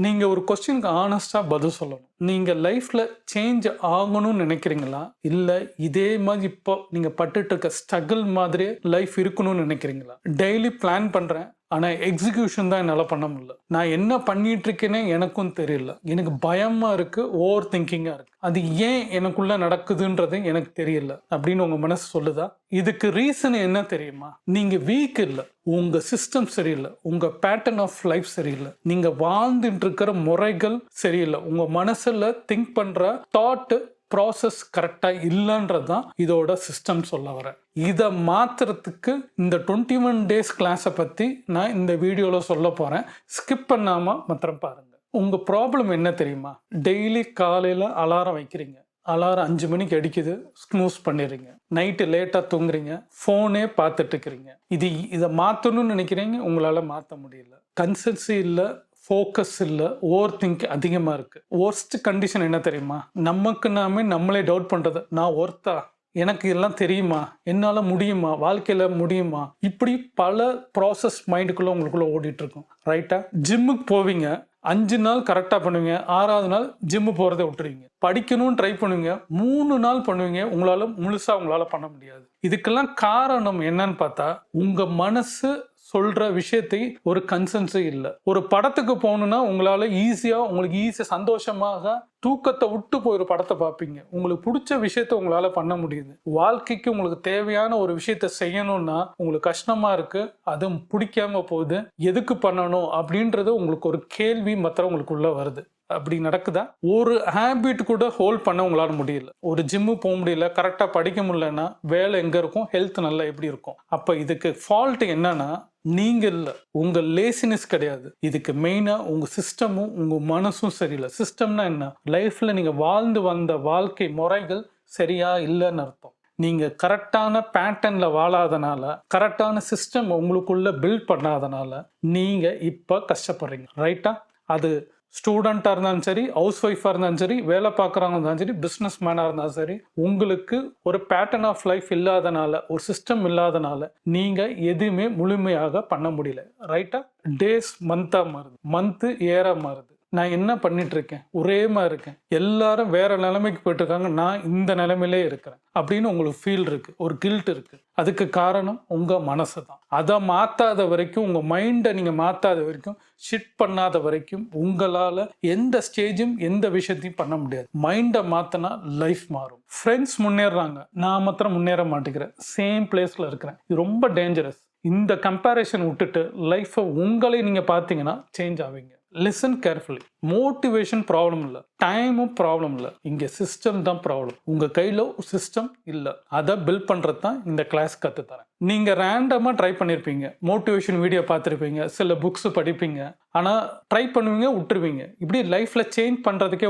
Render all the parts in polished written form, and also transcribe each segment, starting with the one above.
நீங்க ஒரு கொஸ்டினுக்கு ஆனஸ்டா பதில் சொல்லணும். நீங்க லைஃப்ல சேஞ்ச் ஆகணும்னு நினைக்கிறீங்களா? இல்ல இதே மாதிரி இப்போ நீங்க பட்டுட்டு இருக்க ஸ்ட்ரகிள் மாதிரியே லைஃப் இருக்கணும்னு நினைக்கிறீங்களா? டெய்லி பிளான் பண்றேன். ஆனா எக்ஸிகியூஷன் தான் என்னால பண்ண முடியல. நான் என்ன பண்ணிட்டு இருக்கேனே எனக்கும் தெரியல. எனக்கு பயமா இருக்கு, ஓவர் திங்கிங்கா இருக்கு. அது ஏன் எனக்குள்ள நடக்குதுன்றது எனக்கு தெரியல அப்படின்னு உங்க மனசு சொல்லுதா? இதுக்கு ரீசன் என்ன தெரியுமா? நீங்க வீக் இல்ல, உங்க சிஸ்டம் சரியில்லை, உங்க பேட்டர்ன் ஆஃப் லைஃப் சரியில்லை, நீங்க வாழ்ந்துட்டு இருக்கிற முறைகள் சரியில்லை, உங்க மனசுல திங்க் பண்ற தாட் ப்ராசஸ் கரெக்டா இல்லைன்றது தான் இதோட சிஸ்டம் சொல்ல வரேன். இதை மாத்துறதுக்கு இந்த 21 டேஸ் கிளாஸை பத்தி நான் இந்த வீடியோல சொல்ல போறேன். ஸ்கிப் பண்ணாம மாத்திரம் பாருங்க. உங்க ப்ராப்ளம் என்ன தெரியுமா? டெய்லி காலையில அலாரம் வைக்கிறீங்க, அலாரம் 5 மணிக்கு அடிக்குது, ஸ்னூஸ் பண்ணிடுறீங்க, நைட்டு லேட்டா தூங்குறீங்க, ஃபோனே பார்த்துட்டு இருக்கிறீங்க. இதை மாற்றணும்னு நினைக்கிறீங்க, உங்களால மாற்ற முடியல. கன்சன்சி இல்லை, ஃபோக்கஸ் இல்லை, ஓவர் திங்க் அதிகமாக இருக்குது. ஒர்ஸ்ட் கண்டிஷன் என்ன தெரியுமா? நமக்கு நாமே நம்மளே டவுட் பண்ணுறது. நான் ஒர்த்தா? எனக்கு எல்லாம் தெரியுமா? என்னால் முடியுமா? வாழ்க்கையில் முடியுமா? இப்படி பல ப்ராசஸ் மைண்டுக்குள்ளே உங்களுக்குள்ளே ஓடிட்டு இருக்கும். ரைட்டா? ஜிம்முக்கு போவீங்க, 5 நாள் கரெக்டாக பண்ணுவீங்க, 6வது நாள் ஜிம்மு போகிறத விட்டுருவீங்க. படிக்கணும்னு ட்ரை பண்ணுவீங்க, 3 நாள் பண்ணுவீங்க, உங்களால் பண்ண முடியாது. இதுக்கெல்லாம் காரணம் என்னன்னு பார்த்தா, உங்கள் மனசு சொல்ற விஷயத்தை ஒரு கன்சன்ஸே இல்லை. ஒரு படத்துக்கு போகணும்னா உங்களுக்கு ஈஸியா சந்தோஷமாக தூக்கத்தை விட்டு போய் ஒரு படத்தை பார்ப்பீங்க. உங்களுக்கு பிடிச்ச விஷயத்த உங்களால பண்ண முடியுது. வாழ்க்கைக்கு உங்களுக்கு தேவையான ஒரு விஷயத்த செய்யணும்னா உங்களுக்கு கஷ்டமா இருக்கு, அதுவும் பிடிக்காம போகுது. எதுக்கு பண்ணணும் அப்படின்றது உங்களுக்கு ஒரு கேள்வி மாத்திரம் உங்களுக்குள்ள வருது. அப்படி நடக்குதா? ஒரு ஹேபிட் கூட ஹோல்ட் பண்ண உங்களால முடியல. ஒரு ஜிம்மு போக முடியல, கரெக்டா படிக்க முடியலன்னா வேலை எங்க இருக்கும், ஹெல்த் நல்லா எப்படி இருக்கும்? அப்ப இதுக்கு ஃபால்ட் என்னன்னா, நீங்க இல்ல, உங்க லேசினஸ் கிடையாது. இதுக்கு மெயினா உங்க சிஸ்டமும் உங்க மனசும் சரியில்லை. சிஸ்டம்னா என்ன? லைஃப்ல நீங்க வாழ்ந்து வந்த வாழ்க்கை முறைகள் சரியா இல்லைன்னு அர்த்தம். நீங்க கரெக்டான பேட்டர்ன்ல வாழாதனால, கரெக்டான சிஸ்டம் உங்களுக்குள்ள பில்ட் பண்ணாதனால நீங்க இப்ப கஷ்டப்படுறீங்க. ரைட்டா? அது ஸ்டூடெண்ட்டாக இருந்தாலும் சரி, ஹவுஸ் ஒய்ஃபாக இருந்தாலும் சரி, வேலை பார்க்குறவங்க இருந்தாலும் சரி, பிஸ்னஸ் மேனாக இருந்தாலும் சரி, உங்களுக்கு ஒரு பேட்டர்ன் ஆஃப் லைஃப் இல்லாதனால, ஒரு சிஸ்டம் இல்லாதனால நீங்கள் எதுவுமே முழுமையாக பண்ண முடியல. ரைட்டா? டேஸ் மந்த்தாக மாறுது, மந்த்து ஏற மாறுது. நான் என்ன பண்ணிட்டு இருக்கேன்? ஒரே மாதிரி இருக்கேன். எல்லாரும் வேற நிலைமைக்கு போயிட்டு இருக்காங்க, நான் இந்த நிலைமையிலே இருக்கிறேன் அப்படின்னு உங்களுக்கு ஃபீல் இருக்கு, ஒரு கில்ட் இருக்கு. அதுக்கு காரணம் உங்க மனசு தான். அதை மாத்தாத வரைக்கும், உங்க மைண்டை நீங்க மாத்தாத வரைக்கும், ஷிட் பண்ணாத வரைக்கும் உங்களால எந்த ஸ்டேஜும் எந்த விஷயத்தையும் பண்ண முடியாது. மைண்டை மாத்தினா லைஃப் மாறும். ஃப்ரெண்ட்ஸ் முன்னேறாங்க, நான் மாத்திரம் முன்னேற மாட்டேங்கிறேன், சேம் பிளேஸ்ல இருக்கிறேன். இது ரொம்ப டேஞ்சரஸ். இந்த கம்பேரிசன் விட்டுட்டு லைஃப்பை உங்களை நீங்க பார்த்தீங்கன்னா சேஞ்ச் ஆவீங்க. Listen carefully. மோட்டிவேஷன் ப்ராப்ளம் இல்லை, டைமும் ப்ராப்ளம் இல்லை, இங்கே சிஸ்டம் தான் ப்ராப்ளம். உங்கள் கையில் சிஸ்டம் இல்லை, அதை பில்ட் பண்ணுறது தான் இந்த கிளாஸ் கற்றுத்தரேன். நீங்கள் ரேண்டமாக ட்ரை பண்ணியிருப்பீங்க, மோட்டிவேஷன் வீடியோ பார்த்துருப்பீங்க, சில புக்ஸ் படிப்பீங்க, ஆனால் ட்ரை பண்ணுவீங்க, விட்டுருவீங்க. இப்படி லைஃப்பில் சேஞ்ச் பண்ணுறதுக்கே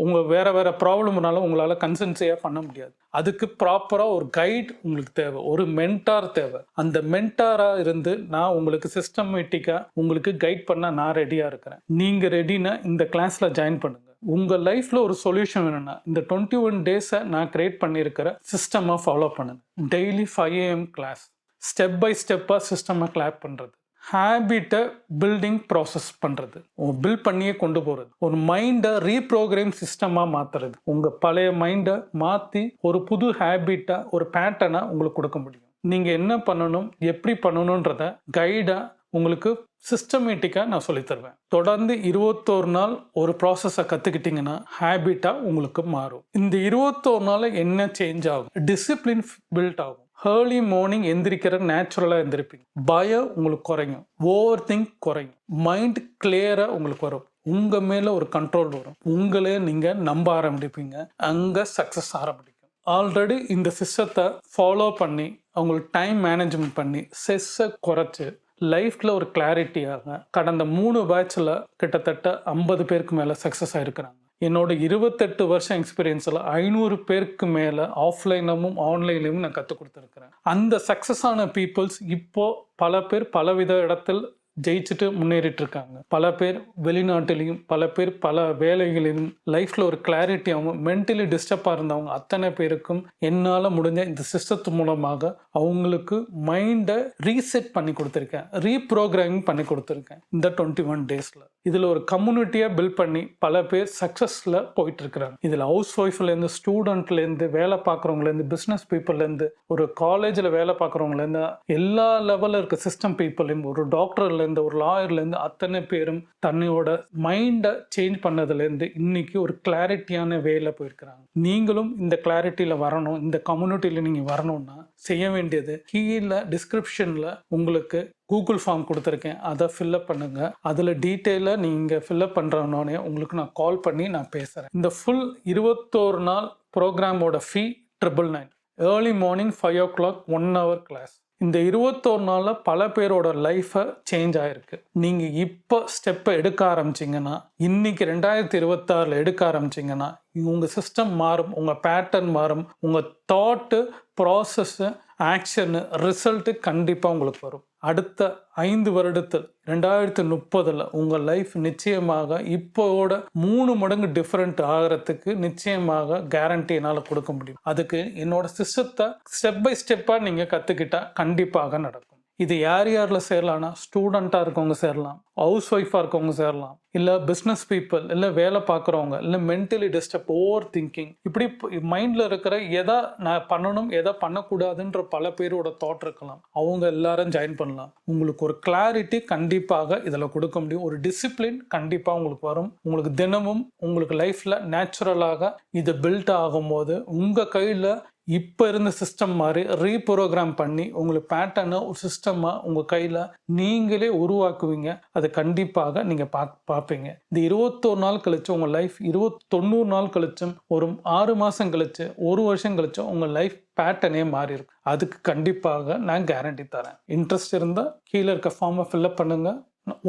உங்கள் வேறு ப்ராப்ளம்னால உங்களால் கன்சன்ட்ரேட்டாக பண்ண முடியாது. அதுக்கு ப்ராப்பராக ஒரு கைட் உங்களுக்கு தேவை, ஒரு மென்டார் தேவை. அந்த மென்டாராக இருந்து நான் உங்களுக்கு சிஸ்டமேட்டிக்காக உங்களுக்கு கைட் பண்ண நான் ரெடியாக இருக்கிறேன். நீங்கள் ரெடினா இந்த கிளாஸில் ஜாயின் பண்ணுங்க. உங்கள் லைஃப்பில் ஒரு சொல்யூஷன் வேணும்னா இந்த 21 டேஸை நான் கிரியேட் பண்ணியிருக்கிற சிஸ்டமாக ஃபாலோ பண்ணுங்க. Daily 5 AM class, step by ஸ்டெப்பாக சிஸ்டமாக கிளாப் பண்ணுறது, ஹேபிட்டை பில்டிங் ப்ராசஸ் பண்ணுறது, பில்ட் பண்ணியே கொண்டு போகிறது, ஒரு மைண்டை ரீப்ரோக்ராம் சிஸ்டமாக மாற்றுறது, உங்கள் பழைய மைண்டை மாற்றி ஒரு புது ஹேபிட்டாக ஒரு பேட்டர்னை உங்களுக்கு கொடுக்க முடியும். நீங்கள் என்ன பண்ணணும், எப்படி பண்ணணுன்றத கைடாக உங்களுக்கு சிஸ்டமேட்டிக்காக நான் சொல்லித்தருவேன். தொடர்ந்து 21 நாள் ஒரு ப்ராசஸை கற்றுக்கிட்டிங்கன்னா ஹேபிட்டாக உங்களுக்கு மாறும். இந்த 21 நாள் என்ன சேஞ்ச் ஆகும்? டிசிப்ளின் பில்ட் ஆகும். ஏர்லி மார்னிங் எந்திரிக்கிற நேச்சுரலாக எந்திரிப்பீங்க. பயம் உங்களுக்கு குறையும், ஓவர் திங்க் குறையும், மைண்ட் கிளியராக உங்களுக்கு வரும், உங்கள் மேலே ஒரு கண்ட்ரோல் வரும், உங்களே நீங்கள் நம்ப ஆரம்பிப்பீங்க, அங்கே சக்ஸஸ் ஆரம்பிக்கும். ஆல்ரெடி இந்த சிஸ்டத்தை ஃபாலோ பண்ணி அவங்களுக்கு டைம் மேனேஜ்மெண்ட் பண்ணி ஸ்ட்ரெஸ்ஸை குறைச்சி லைஃப்பில் ஒரு கிளாரிட்டியாக கடந்த 3 பேட்சில் கிட்டத்தட்ட 50 பேருக்கு மேலே சக்ஸஸ் ஆகிருக்கிறாங்க. என்னோட 28 வருஷம் எக்ஸ்பீரியன்ஸில் 500 பேருக்கு மேலே ஆஃப்லைனும் ஆன்லைன்லையும் நான் கற்றுக் கொடுத்துருக்கிறேன். அந்த சக்ஸஸ் ஆன பீப்புள்ஸ் இப்போ பல பேர் பலவித இடத்தில் ஜெயிச்சுட்டு முன்னேறிட்டு இருக்காங்க. பல பேர் வெளிநாட்டிலையும், பல பேர் பல வேலைகளிலும் லைஃப்பில் ஒரு கிளாரிட்டி, அவங்க மென்டலி டிஸ்டர்பாக இருந்தவங்க அத்தனை பேருக்கும் என்னால் முடிஞ்ச இந்த சிஸ்டத்து மூலமாக அவங்களுக்கு மைண்டை ரீசெட் பண்ணி கொடுத்துருக்கேன், ரீப்ரோக்ராமிங் பண்ணி கொடுத்துருக்கேன் இந்த 21 டேஸில். இதில் ஒரு கம்யூனிட்டியாக பில்ட் பண்ணி பல பேர் சக்ஸஸில் போயிட்டு இருக்கிறாங்க. இதில் ஹவுஸ் ஒய்ஃப்லேருந்து, ஸ்டூடெண்ட்லேருந்து, வேலை பார்க்குறவங்கலேருந்து, பிஸ்னஸ் பீப்புள்லேருந்து, ஒரு காலேஜில் வேலை பார்க்குறவங்கலேருந்து, எல்லா லெவலில் இருக்க சிஸ்டம் பீப்புளையும், ஒரு டாக்டர்லேருந்து, ஒரு லாயர்லேருந்து அத்தனை பேரும் தன்னையோட மைண்டை சேஞ்ச் பண்ணதுலேருந்து இன்னைக்கு ஒரு கிளாரிட்டியான வேல போயிருக்கிறாங்க. நீங்களும் இந்த கிளாரிட்டியில் வரணும், இந்த கம்யூனிட்டியில் நீங்கள் வரணும்னா செய்ய வேண்டியது கீழே டிஸ்கிரிப்ஷனில் உங்களுக்கு கூகுள் ஃபார்ம் கொடுத்துருக்கேன், அதை ஃபில்அப் பண்ணுங்க. அதில் டீட்டெயிலாக நீங்கள் ஃபில்அப் பண்ணுறோன்னே உங்களுக்கு நான் கால் பண்ணி நான் பேசுகிறேன். இந்த ஃபுல் 21 நாள் ப்ரோக்ராமோட fee 999. Early morning 5 o'clock 1 hour class. இந்த 21 நாளில் பல பேரோட லைஃப்பை சேஞ்ச் ஆகிருக்கு. நீங்கள் இப்போ ஸ்டெப்பை எடுக்க ஆரம்பிச்சிங்கன்னா, இன்னைக்கு 2026 எடுக்க ஆரம்பிச்சிங்கன்னா உங்கள் சிஸ்டம் மாறும், உங்கள் பேட்டர்ன் மாறும், உங்கள் தாட்டு, ப்ராசஸ்ஸு, ஆக்ஷனு, ரிசல்ட்டு கண்டிப்பாக உங்களுக்கு வரும். அடுத்த 5 வருடத்தில் 2030 உங்கள் லைஃப் நிச்சயமாக இப்போட 3 மடங்கு டிஃப்ரெண்ட் ஆகிறதுக்கு நிச்சயமாக கேரண்டி என்னால் கொடுக்க முடியும். அதுக்கு என்னோட சிஸ்டத்தை ஸ்டெப் பை ஸ்டெப்பாக நீங்கள் கற்றுக்கிட்டா கண்டிப்பாக நடக்கும். இது யார் யாரில் சேரலாம்னா, ஸ்டூடெண்ட்டாக இருக்கவங்க சேரலாம், ஹவுஸ் ஒய்ஃபாக இருக்கவங்க சேரலாம், இல்லை பிஸ்னஸ் பீப்புள், இல்லை வேலை பார்க்குறவங்க, இல்லை மென்டலி டிஸ்டர்ப், ஓவர் திங்கிங், இப்படி மைண்டில் இருக்கிற எதை நான் பண்ணணும் எதை பண்ணக்கூடாதுன்ற பல பேரோட தாட் இருக்கலாம். அவங்க எல்லாரும் ஜாயின் பண்ணலாம். உங்களுக்கு ஒரு கிளாரிட்டி கண்டிப்பாக இதில் கொடுக்க முடியும். ஒரு டிசிப்ளின் கண்டிப்பாக உங்களுக்கு வரும். உங்களுக்கு தினமும் உங்களுக்கு லைஃப்பில் நேச்சுரலாக இது பில்ட் ஆகும்போது உங்கள் கையில் இப்போ இருந்த சிஸ்டம் மாதிரி ரீப்ரோக்ராம் பண்ணி உங்களுக்கு பேட்டர்னை ஒரு சிஸ்டமாக உங்கள் கையில் நீங்களே உருவாக்குவீங்க. அது கண்டிப்பாக நீங்கள் பார்ப்பீங்க. இந்த 21 நாள் கழிச்சு உங்கள் லைஃப் 90 நாள் கழிச்சும், ஒரு 6 மாதம் கழிச்சு, 1 வருஷம் கழிச்சும் உங்கள் லைஃப் பேட்டர்னே மாறி இருக்கும். அதுக்கு கண்டிப்பாக நான் கேரண்டி தரேன். இன்ட்ரெஸ்ட் இருந்தால் கீழே இருக்க ஃபார்மை ஃபில்அப் பண்ணுங்கள்.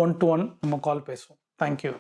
1-to-1 நம்ம கால் பேசுவோம். தேங்க்யூ.